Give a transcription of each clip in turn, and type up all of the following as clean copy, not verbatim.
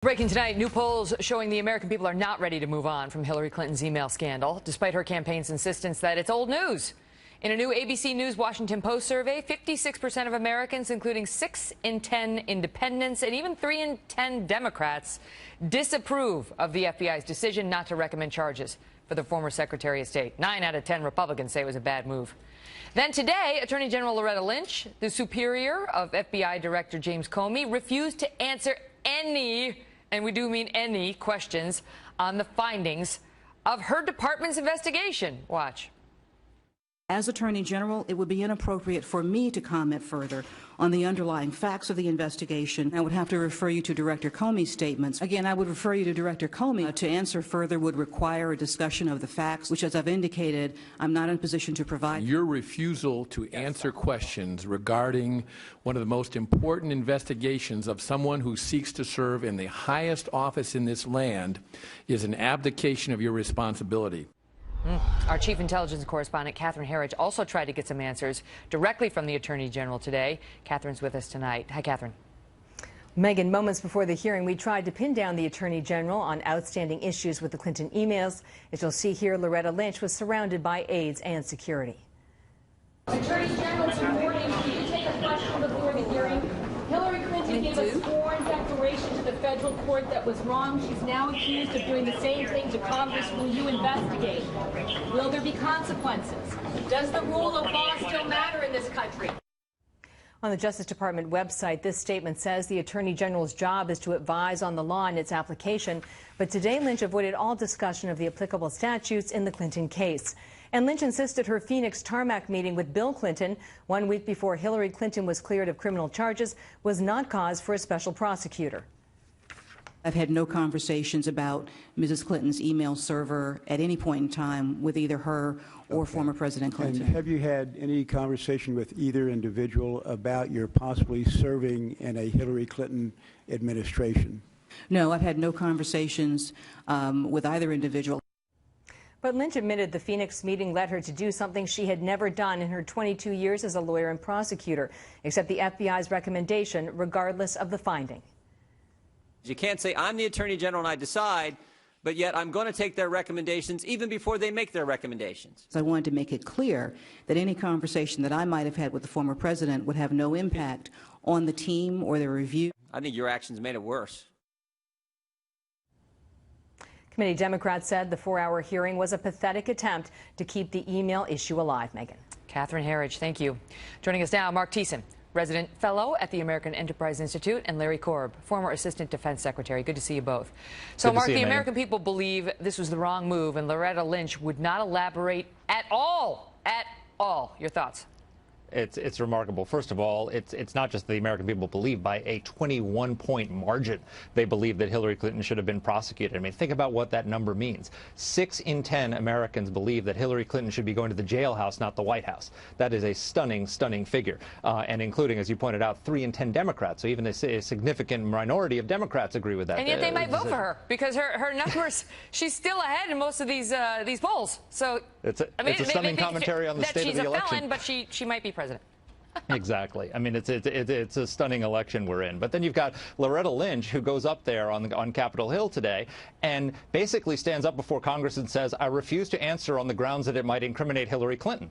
Breaking tonight, new polls showing the American people are not ready to move on from Hillary Clinton's email scandal, despite her campaign's insistence that it's old news. In a new ABC News Washington Post survey, 56% of Americans, including 6 in 10 independents and even 3 in 10 Democrats, disapprove of the FBI's decision not to recommend charges for the former Secretary of State. 9 out of 10 Republicans say it was a bad move. Then today, Attorney General Loretta Lynch, the superior of FBI Director James Comey, refused to answer any, and we do mean any, questions on the findings of her department's investigation. Watch. As Attorney General, it would be inappropriate for me to comment further on the underlying facts of the investigation. I would have to refer you to Director Comey's statements. Again, I would refer you to Director Comey. To answer further would require a discussion of the facts, which, as I've indicated, I'm not in a position to provide. Your refusal to answer questions regarding one of the most important investigations of someone who seeks to serve in the highest office in this land is an abdication of your responsibility. Our chief intelligence correspondent, Katrina Pierson, also tried to get some answers directly from the Attorney General today. Katrina's with us tonight. Hi, Katrina. Megan, moments before the hearing, we tried to pin down the Attorney General on outstanding issues with the Clinton emails. As you'll see here, Loretta Lynch was surrounded by aides and security. Attorney General, good morning. Can you take a question before the hearing? Hillary Clinton gave a sworn declaration to the federal court that was wrong. She's now accused of doing the same thing to Congress. Will you investigate? Will there be consequences? Does the rule of law still matter in this country? On the Justice Department website, this statement says the Attorney General's job is to advise on the law and its application. But today, Lynch avoided all discussion of the applicable statutes in the Clinton case. And Lynch insisted her Phoenix tarmac meeting with Bill Clinton 1 week before Hillary Clinton was cleared of criminal charges was not cause for a special prosecutor. I've had no conversations about Mrs. Clinton's email server at any point in time with either her or former President Clinton. And have you had any conversation with either individual about your possibly serving in a Hillary Clinton administration? No, I've had no conversations with either individual. But Lynch admitted the Phoenix meeting led her to do something she had never done in her 22 years as a lawyer and prosecutor, accept the FBI's recommendation regardless of the finding. You can't say, I'm the Attorney General and I decide, but yet I'm going to take their recommendations even before they make their recommendations. I wanted to make it clear that any conversation that I might have had with the former president would have no impact on the team or the review. I think your actions made it worse. Committee Democrats said the 4-hour hearing was a pathetic attempt to keep the email issue alive. Megan. Katrina Pierson, thank you. Joining us now, Mark Thiessen, resident fellow at the American Enterprise Institute, and Larry Korb, former Assistant Defense Secretary. Good to see you both. So, Mark, the American people believe this was the wrong move, and Loretta Lynch would not elaborate at all. At all. Your thoughts? It's remarkable. First of all, it's not just the American people believe. By a 21-point margin, they believe that Hillary Clinton should have been prosecuted. I mean, think about what that number means. 6 in 10 Americans believe that Hillary Clinton should be going to the jailhouse, not the White House. That is a stunning, stunning figure, and including, as you pointed out, 3 in 10 Democrats. So even a significant minority of Democrats agree with that. And yet they might vote for her because her numbers, she's still ahead in most of these polls. So it's a stunning commentary on the state of the election. She's a felon, but she might be president. Exactly. I mean, it's a stunning election we're in. But then you've got Loretta Lynch, who goes up there on Capitol Hill today and basically stands up before Congress and says, I refuse to answer on the grounds that it might incriminate Hillary Clinton.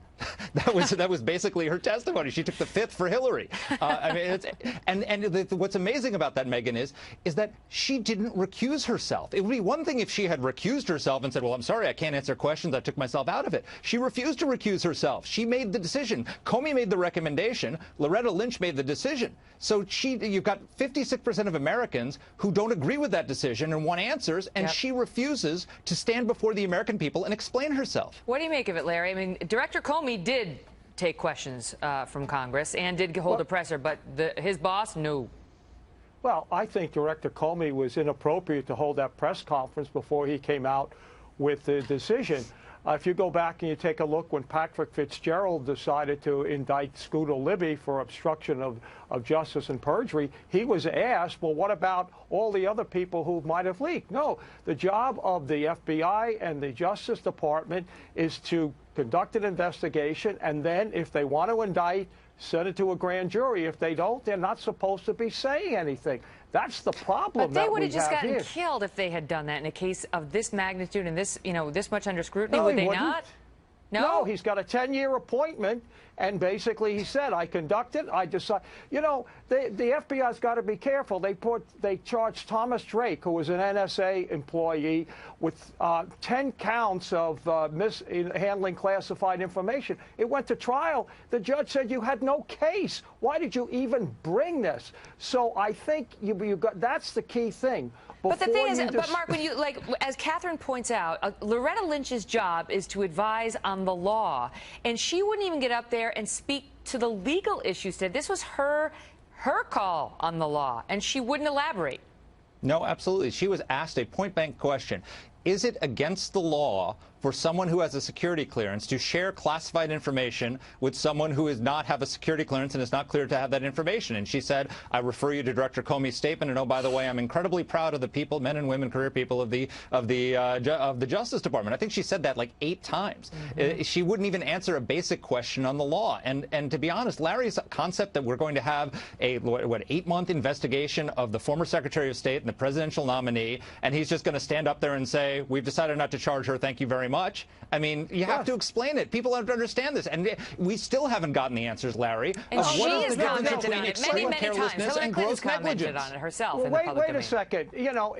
that was basically her testimony. She took the fifth for Hillary. I mean, what's amazing about that, Megan, is that she didn't recuse herself. It would be one thing if she had recused herself and said, well, I'm sorry, I can't answer questions. I took myself out of it. She refused to recuse herself. She made the decision. Comey made the recommendation. Loretta Lynch made the decision. So you've got 56% of Americans who don't agree with that decision and want answers, and she refuses to stand before the American people and explain herself. What do you make of it, Larry? I mean, Director Comey did take questions from Congress and did hold a presser, but his boss, no. Well, I think Director Comey was inappropriate to hold that press conference before he came out with the decision. If you go back and you take a look when Patrick Fitzgerald decided to indict Scooter Libby for obstruction of justice and perjury, he was asked, well, what about all the other people who might have leaked? No, the job of the FBI and the Justice Department is to conduct an investigation, and then if they want to indict, send it to a grand jury. If they don't, they're not supposed to be saying anything. That's the problem. But they would have we just gotten here. killed if they had done that in a case of this magnitude and this, this much under scrutiny. No, would he they wouldn't. not? No, he's got a 10-year appointment, and basically he said, I conducted, I decide. You know, the FBI's got to be careful. They charged Thomas Drake, who was an NSA employee, with 10 counts of handling classified information. It went to trial. The judge said you had no case. Why did you even bring this? So I think that's the key thing. But the thing is, but Mark, when you, as Catherine points out, Loretta Lynch's job is to advise on the law, and she wouldn't even get up there and speak to the legal issues today. This was her call on the law, and she wouldn't elaborate. No, absolutely. She was asked a point-blank question. Is it against the law for someone who has a security clearance to share classified information with someone who does not have a security clearance and is not cleared to have that information? And she said, I refer you to Director Comey's statement, and oh, by the way, I'm incredibly proud of the people, men and women, career people of the Justice Department. I think she said that like 8 times. She wouldn't even answer a basic question on the law. And to be honest, Larry's concept that we're going to have a 8-month investigation of the former Secretary of State and the presidential nominee, and he's just going to stand up there and say, we've decided not to charge her, thank you very much. I mean, you have to explain it. People have to understand this. And we still haven't gotten the answers, Larry. And she has commented on it many, many times. Hillary Clinton's commented on it herself in the public domain. Wait a second. You know,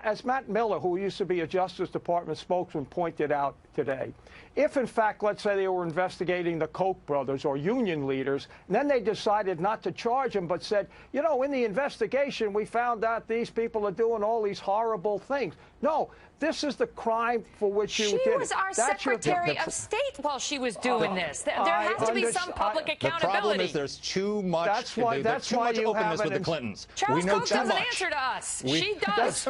as Matt Miller, who used to be a Justice Department spokesman, pointed out today, if in fact, let's say they were investigating the Koch brothers or union leaders, and then they decided not to charge them, but said, you know, in the investigation, we found out these people are doing all these horrible things. No, this is the crime for which you did it. She was our Secretary of State while she was doing this. There has to be some public accountability. The problem is there's too much, too much openness with the Clintons. Charles Koch doesn't answer to us. She does.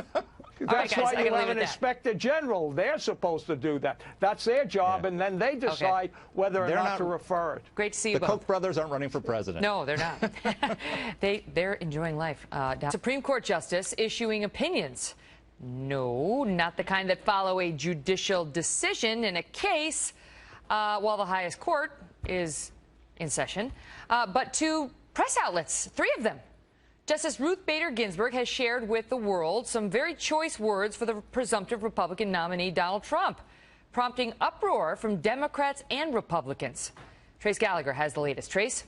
That's why you have an inspector general. They're supposed to do that. That's their job, and then they decide whether or not to refer it. Great to see you both. The Koch brothers aren't running for president. No, they're not. They're enjoying life. Supreme Court justice issuing opinions. No, not the kind that follow a judicial decision in a case while the highest court is in session, but to press outlets, 3 of them. Justice Ruth Bader Ginsburg has shared with the world some very choice words for the presumptive Republican nominee Donald Trump, prompting uproar from Democrats and Republicans. Trace Gallagher has the latest. Trace?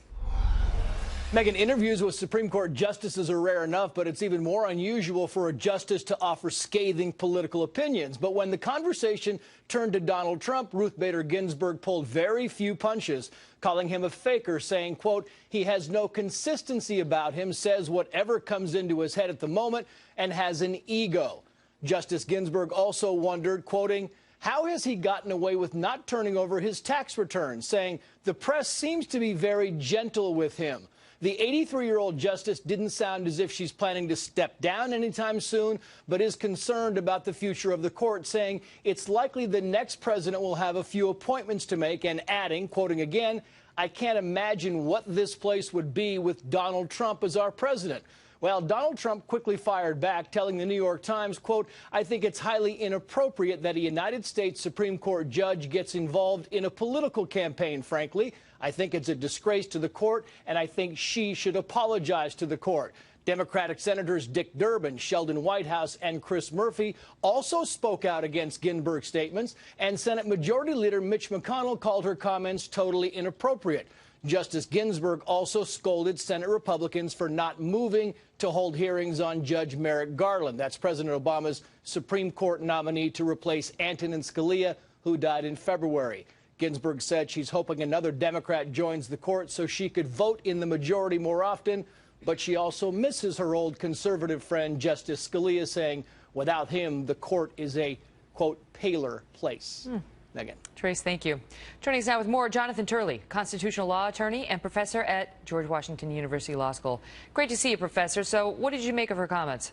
Megan, interviews with Supreme Court justices are rare enough, but it's even more unusual for a justice to offer scathing political opinions. But when the conversation turned to Donald Trump, Ruth Bader Ginsburg pulled very few punches, calling him a faker, saying, quote, he has no consistency about him, says whatever comes into his head at the moment, and has an ego. Justice Ginsburg also wondered, quoting, how has he gotten away with not turning over his tax returns, saying the press seems to be very gentle with him. The 83-year-old justice didn't sound as if she's planning to step down anytime soon, but is concerned about the future of the court, saying it's likely the next president will have a few appointments to make, and adding, quoting again, I can't imagine what this place would be with Donald Trump as our president. Well, Donald Trump quickly fired back, telling the New York Times, quote, I think it's highly inappropriate that a United States Supreme Court judge gets involved in a political campaign, frankly. I think it's a disgrace to the court, and I think she should apologize to the court. Democratic Senators Dick Durbin, Sheldon Whitehouse, and Chris Murphy also spoke out against Ginsburg's statements, and Senate Majority Leader Mitch McConnell called her comments totally inappropriate. Justice Ginsburg also scolded Senate Republicans for not moving to hold hearings on Judge Merrick Garland. That's President Obama's Supreme Court nominee to replace Antonin Scalia, who died in February. Ginsburg said she's hoping another Democrat joins the court so she could vote in the majority more often, but she also misses her old conservative friend Justice Scalia, saying without him, the court is a, quote, paler place. Megan. Trace, thank you. Joining us now with more, Jonathan Turley, constitutional law attorney and professor at George Washington University Law School. Great to see you, Professor. So what did you make of her comments?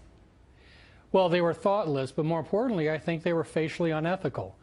Well, they were thoughtless, but more importantly, I think they were facially unethical.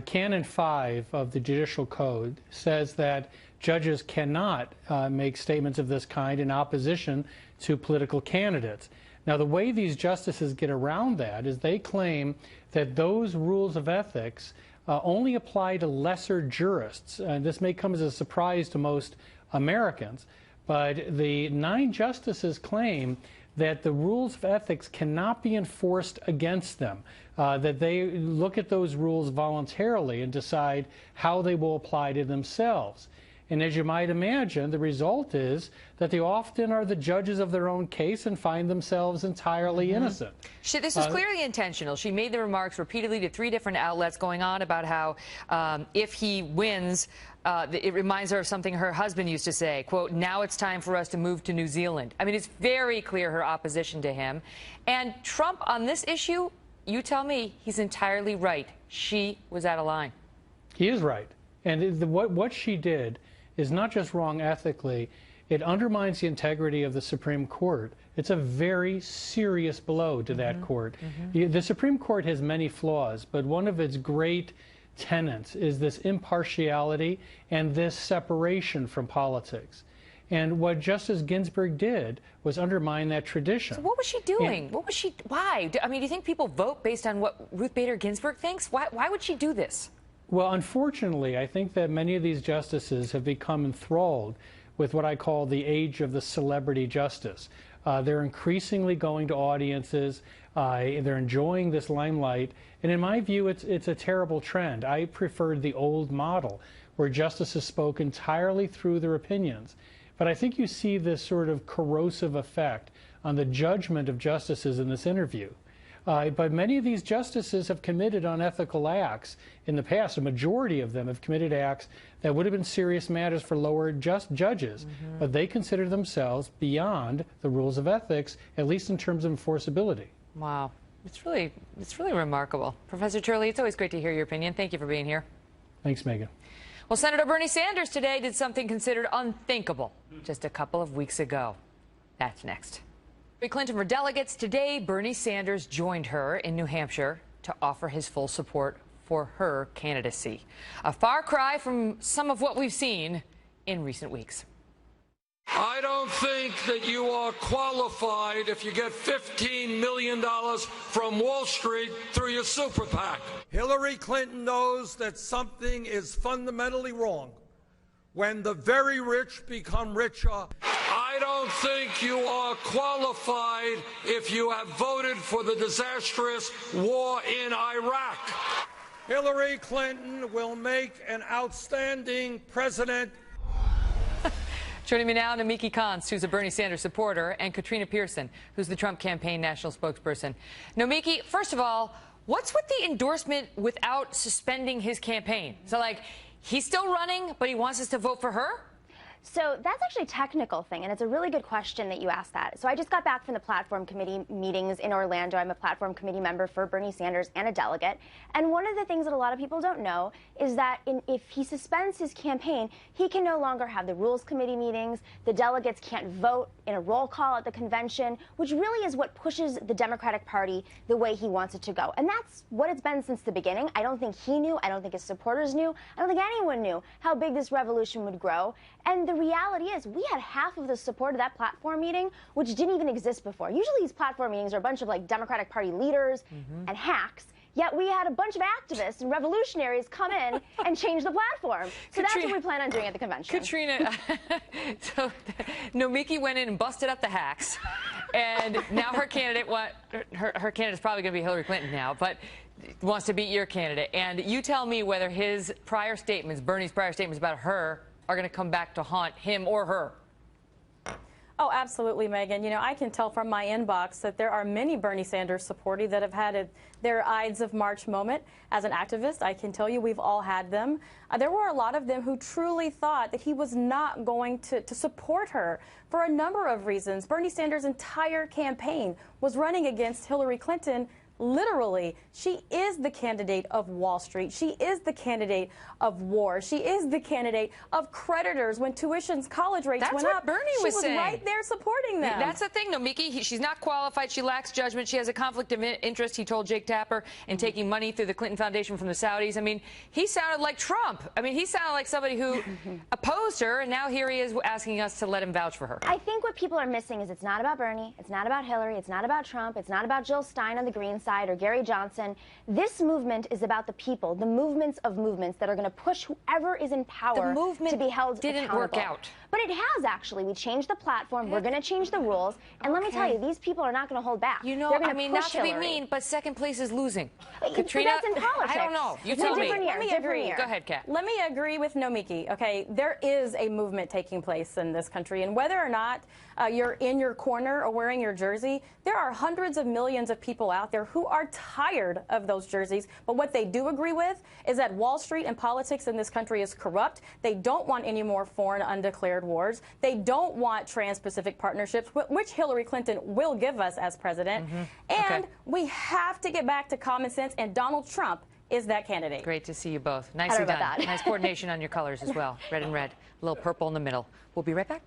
Canon 5 of the Judicial Code says that judges cannot make statements of this kind in opposition to political candidates. Now, the way these justices get around that is they claim that those rules of ethics only apply to lesser jurists. And this may come as a surprise to most Americans, but the 9 justices claim that the rules of ethics cannot be enforced against them, that they look at those rules voluntarily and decide how they will apply to themselves. And as you might imagine, the result is that they often are the judges of their own case and find themselves entirely innocent. This was clearly intentional. She made the remarks repeatedly to 3 different outlets going on about how if he wins, it reminds her of something her husband used to say, quote, "Now it's time for us to move to New Zealand." I mean, it's very clear her opposition to him. And Trump on this issue, you tell me, he's entirely right. She was out of line. He is right. And what she did is not just wrong ethically, it undermines the integrity of the Supreme Court. It's a very serious blow to that court. The Supreme Court has many flaws, but one of its great tenets is this impartiality and this separation from politics. And what Justice Ginsburg did was undermine that tradition. So what was she doing? Why? I mean, do you think people vote based on what Ruth Bader Ginsburg thinks? Why would she do this? Well, unfortunately, I think that many of these justices have become enthralled with what I call the age of the celebrity justice. They're increasingly going to audiences. They're enjoying this limelight. And in my view, it's a terrible trend. I preferred the old model where justices spoke entirely through their opinions. But I think you see this sort of corrosive effect on the judgment of justices in this interview. But many of these justices have committed unethical acts in the past. A majority of them have committed acts that would have been serious matters for lower judges. But they consider themselves beyond the rules of ethics, at least in terms of enforceability. Wow. It's really remarkable. Professor Turley, it's always great to hear your opinion. Thank you for being here. Thanks, Megyn. Well, Senator Bernie Sanders today did something considered unthinkable just a couple of weeks ago. That's next. Clinton for delegates. Today, Bernie Sanders joined her in New Hampshire to offer his full support for her candidacy. A far cry from some of what we've seen in recent weeks. I don't think that you are qualified if you get $15 million from Wall Street through your super PAC. Hillary Clinton knows that something is fundamentally wrong when the very rich become richer. I don't think you are qualified if you have voted for the disastrous war in Iraq. Hillary Clinton will make an outstanding president. Joining me now, Nomiki Konst, who's a Bernie Sanders supporter, and Katrina Pierson, who's the Trump campaign national spokesperson. Nomiki, first of all, what's with the endorsement without suspending his campaign? So, like, he's still running, but he wants us to vote for her? So that's actually a technical thing, and it's a really good question that you asked that. So I just got back from the platform committee meetings in Orlando. I'm a platform committee member for Bernie Sanders and a delegate. And one of the things that a lot of people don't know is that if he suspends his campaign, he can no longer have the rules committee meetings. The delegates can't vote in a roll call at the convention, which really is what pushes the Democratic Party the way he wants it to go. And that's what it's been since the beginning. I don't think he knew. I don't think his supporters knew. I don't think anyone knew how big this revolution would grow. And the reality is we had half of the support of that platform meeting, which didn't even exist before. Usually these platform meetings are a bunch of like Democratic Party leaders and hacks. Yet we had a bunch of activists and revolutionaries come in and change the platform. So that's what we plan on doing at the convention. Katrina, so Nomiki went in and busted up the hacks. And now her candidate, her candidate's probably going to be Hillary Clinton now, but wants to beat your candidate. And you tell me whether his prior statements, Bernie's prior statements about her, are going to come back to haunt him or her. Oh, absolutely, Megyn. You know, I can tell from my inbox that there are many Bernie Sanders supporters that have had their Ides of March moment. As an activist, I can tell you we've all had them. There were a lot of them who truly thought that he was not going to support her for a number of reasons. Bernie Sanders' entire campaign was running against Hillary Clinton. Literally, she is the candidate of Wall Street. She is the candidate of war. She is the candidate of creditors when tuitions, college rates went up. That's what Bernie was saying. She was right there supporting them. That's the thing, Nomiki. She's not qualified. She lacks judgment. She has a conflict of interest, he told Jake Tapper, in taking money through the Clinton Foundation from the Saudis. I mean, he sounded like Trump. I mean, he sounded like somebody who opposed her, and now here he is asking us to let him vouch for her. I think what people are missing is it's not about Bernie. It's not about Hillary. It's not about Trump. It's not about Jill Stein on the Green side or Gary Johnson. This movement is about the people, the movements of movements that are going to push whoever is in power to be held didn't accountable. work out. But it has, actually. We changed the platform. We're going to change the rules. And let me tell you, these people are not going to hold back. You know, They're gonna I mean, push not to be Hillary. mean, but second place is losing. Katrina, that's in politics. I don't know. You It's tell a me. different year. Let me Different agree. year. Go ahead, Kat. Let me agree with Nomiki. Okay, there is a movement taking place in this country, and whether or not you're in your corner or wearing your jersey, there are hundreds of millions of people out there who are tired of those jerseys. But what they do agree with is that Wall Street and politics in this country is corrupt. They don't want any more foreign undeclared wars. They don't want trans-Pacific partnerships, which Hillary Clinton will give us as president. And we have to get back to common sense, and Donald Trump is that candidate. Great to see you both. Nicely done. Nice coordination on your colors as well. Red and red. A little purple in the middle. We'll be right back.